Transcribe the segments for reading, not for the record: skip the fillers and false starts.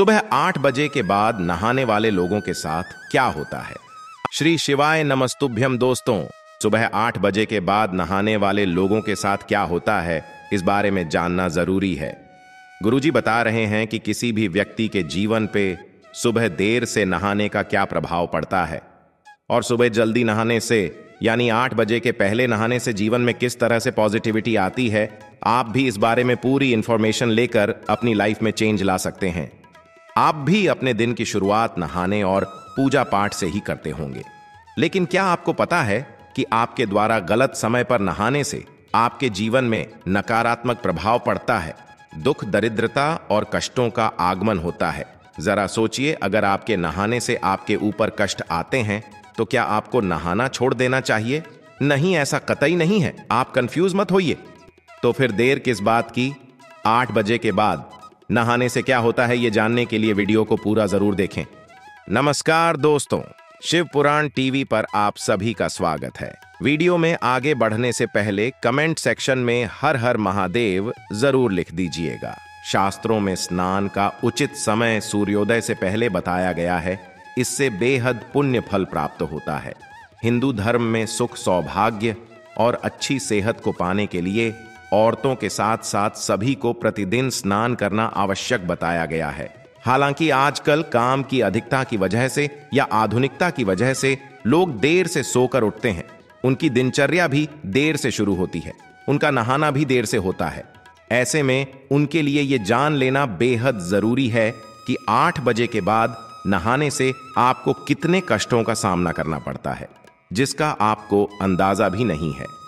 सुबह 8 बजे के बाद नहाने वाले लोगों के साथ क्या होता है? श्री शिवाय नमस्तुभ्यम दोस्तों, सुबह 8 बजे के बाद नहाने वाले लोगों के साथ क्या होता है, इस बारे में जानना जरूरी है। गुरुजी बता रहे हैं कि किसी भी व्यक्ति के जीवन पे सुबह देर से नहाने का क्या प्रभाव पड़ता है और सुबह जल्दी नहाने से यानी 8 बजे के पहले नहाने से जीवन में किस तरह से पॉजिटिविटी आती है। आप भी इस बारे में पूरी इंफॉर्मेशन लेकर अपनी लाइफ में चेंज ला सकते हैं। आप भी अपने दिन की शुरुआत नहाने और पूजा पाठ से ही करते होंगे, लेकिन क्या आपको पता है कि आपके द्वारा गलत समय पर नहाने से आपके जीवन में नकारात्मक प्रभाव पड़ता है, दुख, दरिद्रता और कष्टों का आगमन होता है। जरा सोचिए, अगर आपके नहाने से आपके ऊपर कष्ट आते हैं तो क्या आपको नहाना छोड़ देना चाहिए? नहीं, ऐसा कतई नहीं है। आप कंफ्यूज मत होइए। तो फिर देर किस बात की? 8 बजे के बाद नहाने से क्या होता है, ये जानने के लिए वीडियो को पूरा जरूर देखें। नमस्कार दोस्तों, शिव पुराण टीवी पर आप सभी का स्वागत है। वीडियो में आगे बढ़ने से पहले कमेंट सेक्शन में हर हर महादेव जरूर लिख दीजिएगा। शास्त्रों में स्नान का उचित समय सूर्योदय से पहले बताया गया है। इससे बेहद पुण्य फल प्राप्त होता है। हिंदू धर्म में सुख, सौभाग्य और अच्छी सेहत को पाने के लिए औरतों के साथ साथ सभी को प्रतिदिन स्नान करना आवश्यक बताया गया है। हालांकि आजकल काम की अधिकता की वजह से या आधुनिकता की वजह से लोग देर से सोकर उठते हैं। उनकी दिनचर्या भी देर से शुरू होती है, उनका नहाना भी देर से होता है। ऐसे में उनके लिए ये जान लेना बेहद जरूरी है कि 8 बजे के बाद नहाने से आपको कितने कष्टों का सामना करना पड़ता है, जिसका आपको अंदाजा भी नहीं है।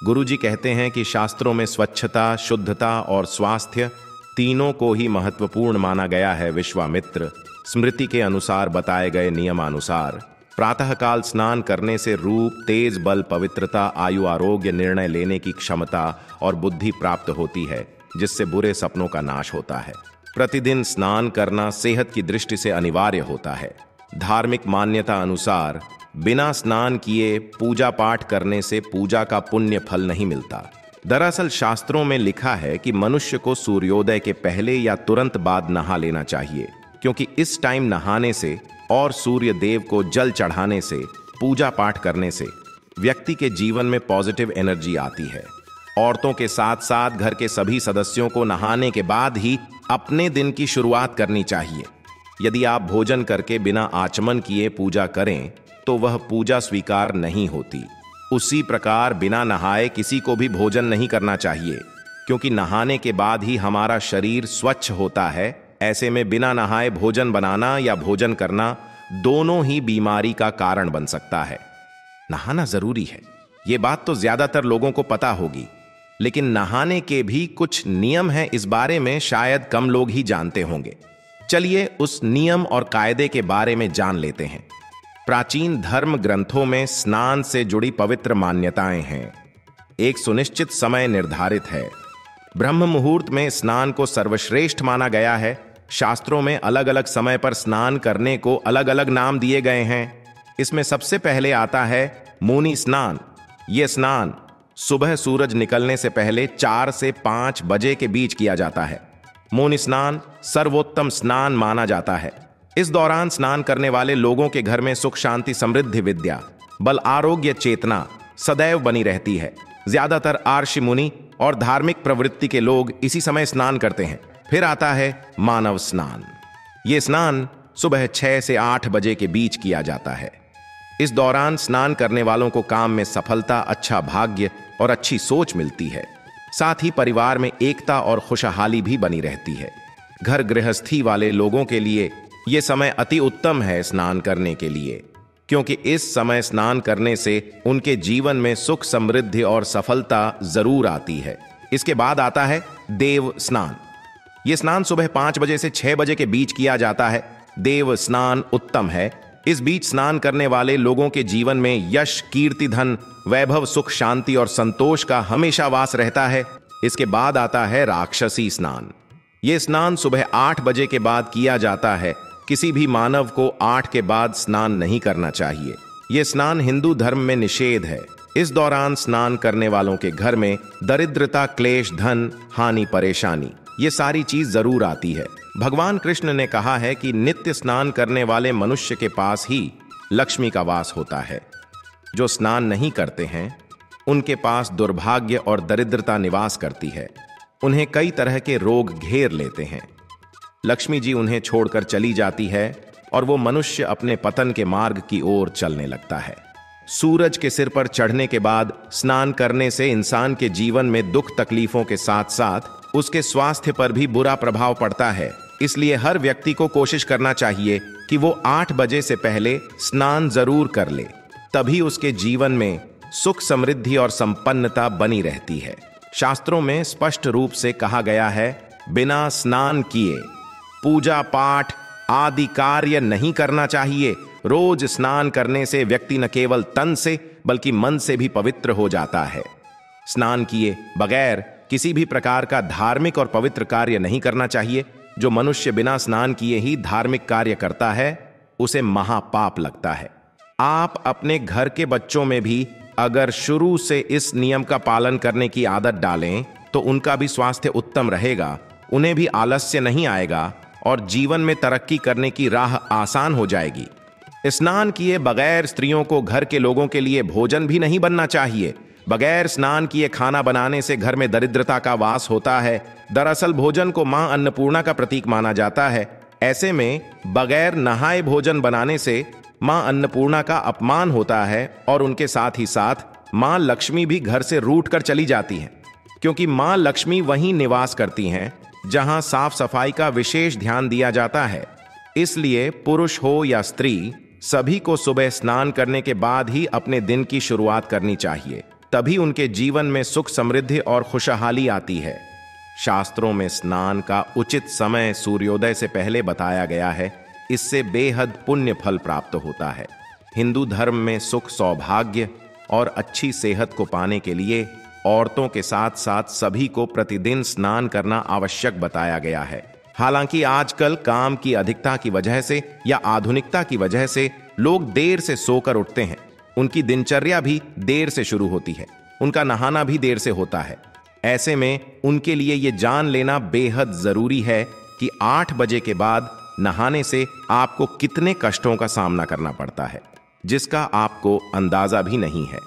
गुरुजी कहते हैं कि शास्त्रों में स्वच्छता, शुद्धता और स्वास्थ्य तीनों को ही महत्वपूर्ण माना गया है। विश्वामित्र स्मृति के अनुसार बताए गए नियमानुसार प्रातःकाल स्नान करने से रूप, तेज, बल, पवित्रता, आयु, आरोग्य, निर्णय लेने की क्षमता और बुद्धि प्राप्त होती है, जिससे बुरे सपनों का नाश होता है। प्रतिदिन स्नान करना सेहत की दृष्टि से अनिवार्य होता है। धार्मिक मान्यता अनुसार बिना स्नान किए पूजा पाठ करने से पूजा का पुण्य फल नहीं मिलता। दरअसल शास्त्रों में लिखा है कि मनुष्य को सूर्योदय के पहले या तुरंत बाद नहा लेना चाहिए, क्योंकि इस टाइम नहाने से और सूर्य देव को जल चढ़ाने से, पूजा पाठ करने से व्यक्ति के जीवन में पॉजिटिव एनर्जी आती है। औरतों के साथ साथ घर के सभी सदस्यों को नहाने के बाद ही अपने दिन की शुरुआत करनी चाहिए। यदि आप भोजन करके बिना आचमन किए पूजा करें तो वह पूजा स्वीकार नहीं होती। उसी प्रकार बिना नहाए किसी को भी भोजन नहीं करना चाहिए, क्योंकि नहाने के बाद ही हमारा शरीर स्वच्छ होता है। ऐसे में बिना नहाए भोजन बनाना या भोजन करना दोनों ही बीमारी का कारण बन सकता है। नहाना जरूरी है, ये बात तो ज्यादातर लोगों को पता होगी, लेकिन नहाने के भी कुछ नियम हैं। इस बारे में शायद कम लोग ही जानते होंगे। चलिए उस नियम और कायदे के बारे में जान लेते हैं। प्राचीन धर्म ग्रंथों में स्नान से जुड़ी पवित्र मान्यताएं हैं। एक सुनिश्चित समय निर्धारित है। ब्रह्म मुहूर्त में स्नान को सर्वश्रेष्ठ माना गया है। शास्त्रों में अलग अलग समय पर स्नान करने को अलग अलग नाम दिए गए हैं। इसमें सबसे पहले आता है मुनि स्नान। यह स्नान सुबह सूरज निकलने से पहले 4 से 5 बजे के बीच किया जाता है। मुनि स्नान सर्वोत्तम स्नान माना जाता है। इस दौरान स्नान करने वाले लोगों के घर में सुख, शांति, समृद्धि, विद्या, बल, आरोग्य, चेतना सदैव बनी रहती है। ज्यादातर आर्षि मुनि और धार्मिक प्रवृत्ति के लोग इसी समय स्नान करते हैं। फिर आता है मानव स्नान। यह स्नान सुबह 6 से 8 बजे के बीच किया जाता है। इस दौरान स्नान करने वालों को काम में सफलता, अच्छा भाग्य और अच्छी सोच मिलती है। साथ ही परिवार में एकता और खुशहाली भी बनी रहती है। घर गृहस्थी वाले लोगों के लिए यह समय अति उत्तम है स्नान करने के लिए, क्योंकि इस समय स्नान करने से उनके जीवन में सुख, समृद्धि और सफलता जरूर आती है। इसके बाद आता है देव स्नान। यह स्नान सुबह 5 बजे से 6 बजे के बीच किया जाता है। देव स्नान उत्तम है। इस बीच स्नान करने वाले लोगों के जीवन में यश, कीर्ति, धन, वैभव, सुख, शांति और संतोष का हमेशा वास रहता है। इसके बाद आता है राक्षसी स्नान। यह स्नान सुबह 8 बजे के बाद किया जाता है। किसी भी मानव को 8 के बाद स्नान नहीं करना चाहिए। यह स्नान हिंदू धर्म में निषेध है। इस दौरान स्नान करने वालों के घर में दरिद्रता, क्लेश, धन हानि, परेशानी, ये सारी चीज जरूर आती है। भगवान कृष्ण ने कहा है कि नित्य स्नान करने वाले मनुष्य के पास ही लक्ष्मी का वास होता है। जो स्नान नहीं करते हैं उनके पास दुर्भाग्य और दरिद्रता निवास करती है। उन्हें कई तरह के रोग घेर लेते हैं। लक्ष्मी जी उन्हें छोड़कर चली जाती है और वो मनुष्य अपने पतन के मार्ग की ओर चलने लगता है। सूरज के सिर पर चढ़ने के बाद स्नान करने से इंसान के जीवन में दुख तकलीफों के साथ साथ उसके स्वास्थ्य पर भी बुरा प्रभाव पड़ता है। इसलिए हर व्यक्ति को कोशिश करना चाहिए कि वो 8 बजे से पहले स्नान जरूर कर ले, तभी उसके जीवन में सुख समृद्धि और संपन्नता बनी रहती है। शास्त्रों में स्पष्ट रूप से कहा गया है, बिना स्नान किए पूजा पाठ आदि कार्य नहीं करना चाहिए। रोज स्नान करने से व्यक्ति न केवल तन से बल्कि मन से भी पवित्र हो जाता है। स्नान किए बगैर किसी भी प्रकार का धार्मिक और पवित्र कार्य नहीं करना चाहिए। जो मनुष्य बिना स्नान किए ही धार्मिक कार्य करता है उसे महापाप लगता है। आप अपने घर के बच्चों में भी अगर शुरू से इस नियम का पालन करने की आदत डालें तो उनका भी स्वास्थ्य उत्तम रहेगा, उन्हें भी आलस्य नहीं आएगा और जीवन में तरक्की करने की राह आसान हो जाएगी। स्नान किए बगैर स्त्रियों को घर के लोगों के लिए भोजन भी नहीं बनना चाहिए। बगैर स्नान किए खाना बनाने से घर में दरिद्रता का वास होता है। दरअसल भोजन को मां अन्नपूर्णा का प्रतीक माना जाता है। ऐसे में बगैर नहाए भोजन बनाने से मां अन्नपूर्णा का अपमान होता है और उनके साथ ही साथ मां लक्ष्मी भी घर से रूठ कर चली जाती हैं, क्योंकि मां लक्ष्मी वहीं निवास करती हैं जहां साफ सफाई का विशेष ध्यान दिया जाता है। इसलिए पुरुष हो या स्त्री, सभी को सुबह स्नान करने के बाद ही अपने दिन की शुरुआत करनी चाहिए, तभी उनके जीवन में सुख समृद्धि और खुशहाली आती है। शास्त्रों में स्नान का उचित समय सूर्योदय से पहले बताया गया है। इससे बेहद पुण्य फल प्राप्त होता है। हिंदू धर्म में सुख सौभाग्य और अच्छी सेहत को पाने के लिए औरतों के साथ साथ सभी को प्रतिदिन स्नान करना आवश्यक बताया गया है। हालांकि आजकल काम की अधिकता की वजह से या आधुनिकता की वजह से लोग देर से सोकर उठते हैं। उनकी दिनचर्या भी देर से शुरू होती है, उनका नहाना भी देर से होता है। ऐसे में उनके लिए ये जान लेना बेहद जरूरी है कि 8 बजे के बाद नहाने से आपको कितने कष्टों का सामना करना पड़ता है, जिसका आपको अंदाजा भी नहीं है।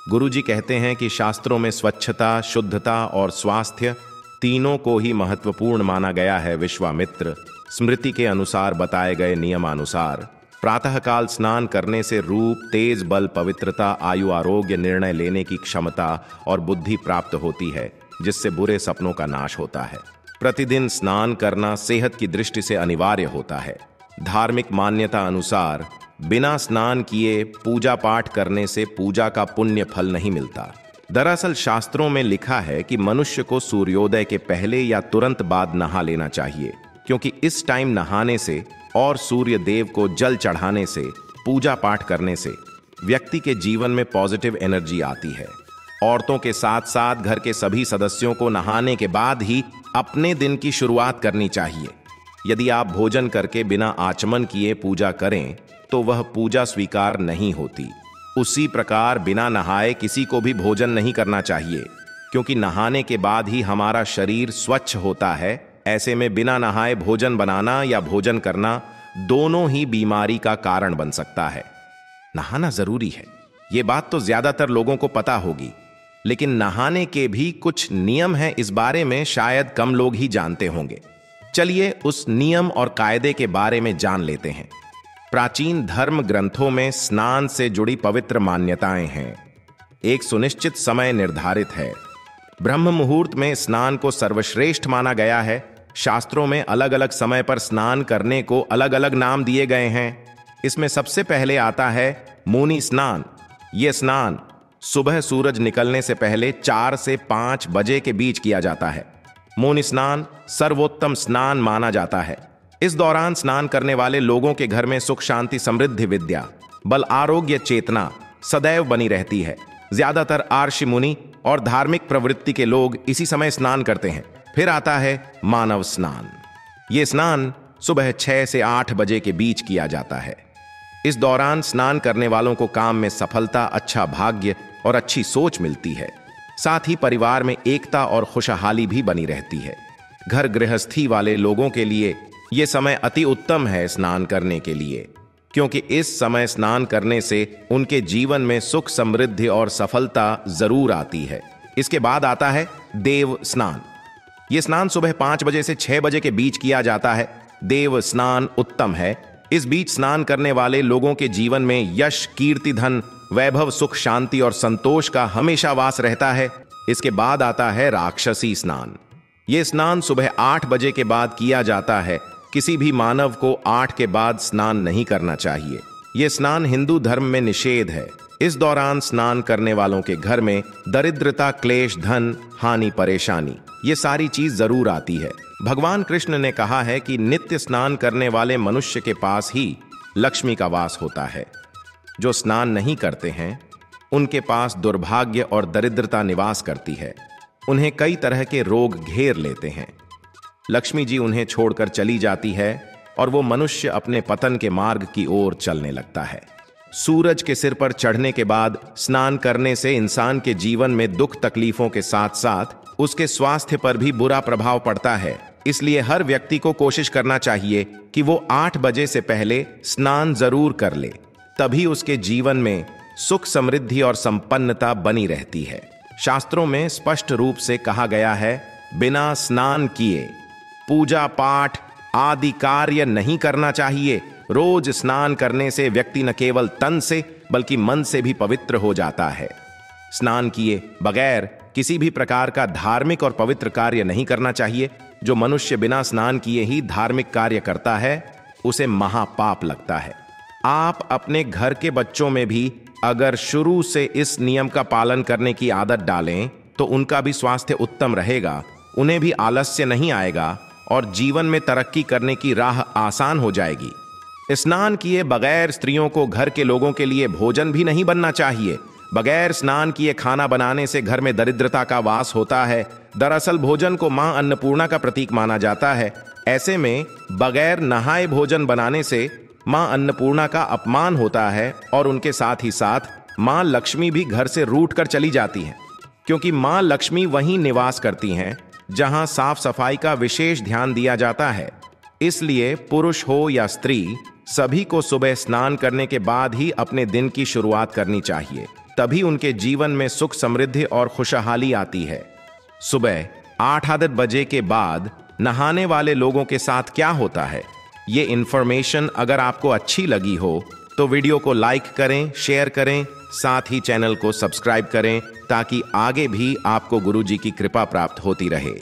गुरुजी कहते हैं कि शास्त्रों में स्वच्छता, शुद्धता और स्वास्थ्य तीनों को ही महत्वपूर्ण माना गया है। विश्वामित्र स्मृति के अनुसार बताए गए नियमानुसार प्रातःकाल स्नान करने से रूप, तेज बल, पवित्रता, आयु, आरोग्य, निर्णय लेने की क्षमता और बुद्धि प्राप्त होती है, जिससे बुरे सपनों का नाश होता है। प्रतिदिन स्नान करना सेहत की दृष्टि से अनिवार्य होता है। धार्मिक मान्यता अनुसार बिना स्नान किए पूजा पाठ करने से पूजा का पुण्य फल नहीं मिलता। दरअसल शास्त्रों में लिखा है कि मनुष्य को सूर्योदय के पहले या तुरंत बाद नहा लेना चाहिए, क्योंकि इस टाइम नहाने से और सूर्य देव को जल चढ़ाने से, पूजा पाठ करने से व्यक्ति के जीवन में पॉजिटिव एनर्जी आती है। औरतों के साथ साथ घर के सभी सदस्यों को नहाने के बाद ही अपने दिन की शुरुआत करनी चाहिए। यदि आप भोजन करके बिना आचमन किए पूजा करें तो वह पूजा स्वीकार नहीं होती। उसी प्रकार बिना नहाए किसी को भी भोजन नहीं करना चाहिए, क्योंकि नहाने के बाद ही हमारा शरीर स्वच्छ होता है। ऐसे में बिना नहाए भोजन बनाना या भोजन करना दोनों ही बीमारी का कारण बन सकता है। नहाना जरूरी है, ये बात तो ज्यादातर लोगों को पता होगी, लेकिन नहाने के भी कुछ नियम हैं, इस बारे में शायद कम लोग ही जानते होंगे। चलिए उस नियम और कायदे के बारे में जान लेते हैं। प्राचीन धर्म ग्रंथों में स्नान से जुड़ी पवित्र मान्यताएं हैं। एक सुनिश्चित समय निर्धारित है। ब्रह्म मुहूर्त में स्नान को सर्वश्रेष्ठ माना गया है। शास्त्रों में अलग अलग समय पर स्नान करने को अलग अलग नाम दिए गए हैं। इसमें सबसे पहले आता है मुनि स्नान। यह स्नान सुबह सूरज निकलने से पहले 4 से 5 बजे के बीच किया जाता है। मुनि स्नान सर्वोत्तम स्नान माना जाता है। इस दौरान स्नान करने वाले लोगों के घर में सुख, शांति, समृद्धि, विद्या, बल, आरोग्य, चेतना सदैव बनी रहती है। ज्यादातर आर्षि मुनि और धार्मिक प्रवृत्ति के लोग इसी समय स्नान करते हैं। फिर आता है मानव स्नान। यह स्नान सुबह 6 से 8 बजे के बीच किया जाता है। इस दौरान स्नान करने वालों को काम में सफलता, अच्छा भाग्य और अच्छी सोच मिलती है। साथ ही परिवार में एकता और खुशहाली भी बनी रहती है। घर गृहस्थी वाले लोगों के लिए यह समय अति उत्तम है स्नान करने के लिए, क्योंकि इस समय स्नान करने से उनके जीवन में सुख, समृद्धि और सफलता जरूर आती है। इसके बाद आता है देव स्नान। यह स्नान सुबह 5 बजे से 6 बजे के बीच किया जाता है। देव स्नान उत्तम है। इस बीच स्नान करने वाले लोगों के जीवन में यश, कीर्ति, धन, वैभव, सुख, शांति और संतोष का हमेशा वास रहता है। इसके बाद आता है राक्षसी स्नान। यह स्नान सुबह 8 बजे के बाद किया जाता है। किसी भी मानव को 8 के बाद स्नान नहीं करना चाहिए। यह स्नान हिंदू धर्म में निषेध है। इस दौरान स्नान करने वालों के घर में दरिद्रता, क्लेश, धन हानि, परेशानी ये सारी चीज जरूर आती है। भगवान कृष्ण ने कहा है कि नित्य स्नान करने वाले मनुष्य के पास ही लक्ष्मी का वास होता है। जो स्नान नहीं करते हैं उनके पास दुर्भाग्य और दरिद्रता निवास करती है। उन्हें कई तरह के रोग घेर लेते हैं। लक्ष्मी जी उन्हें छोड़कर चली जाती है और वो मनुष्य अपने पतन के मार्ग की ओर चलने लगता है। सूरज के सिर पर चढ़ने के बाद स्नान करने से इंसान के जीवन में दुख, तकलीफों के साथ साथ उसके स्वास्थ्य पर भी बुरा प्रभाव पड़ता है। इसलिए हर व्यक्ति को कोशिश करना चाहिए कि वो 8 बजे से पहले स्नान जरूर कर ले, तभी उसके जीवन में सुख, समृद्धि और संपन्नता बनी रहती है। शास्त्रों में स्पष्ट रूप से कहा गया है, बिना स्नान किए पूजा पाठ आदि कार्य नहीं करना चाहिए। रोज स्नान करने से व्यक्ति न केवल तन से बल्कि मन से भी पवित्र हो जाता है। स्नान किए बगैर किसी भी प्रकार का धार्मिक और पवित्र कार्य नहीं करना चाहिए। जो मनुष्य बिना स्नान किए ही धार्मिक कार्य करता है उसे महापाप लगता है। आप अपने घर के बच्चों में भी अगर शुरू से इस नियम का पालन करने की आदत डालें तो उनका भी स्वास्थ्य उत्तम रहेगा, उन्हें भी आलस्य नहीं आएगा और जीवन में तरक्की करने की राह आसान हो जाएगी। स्नान किए बगैर स्त्रियों को घर के लोगों के लिए भोजन भी नहीं बनना चाहिए। बगैर स्नान किए खाना बनाने से घर में दरिद्रता का वास होता है। दरअसल भोजन को मां अन्नपूर्णा का प्रतीक माना जाता है। ऐसे में बगैर नहाए भोजन बनाने से मां अन्नपूर्णा का अपमान होता है और उनके साथ ही साथ मां लक्ष्मी भी घर से रूठ कर चली जाती हैं, क्योंकि मां लक्ष्मी वहीं निवास करती हैं जहां साफ सफाई का विशेष ध्यान दिया जाता है। इसलिए पुरुष हो या स्त्री, सभी को सुबह स्नान करने के बाद ही अपने दिन की शुरुआत करनी चाहिए, तभी उनके जीवन में सुख, समृद्धि और खुशहाली आती है। सुबह 8 बजे के बाद नहाने वाले लोगों के साथ क्या होता है, ये इंफॉर्मेशन अगर आपको अच्छी लगी हो तो वीडियो को लाइक करें, शेयर करें, साथ ही चैनल को सब्सक्राइब करें ताकि आगे भी आपको गुरुजी की कृपा प्राप्त होती रहे।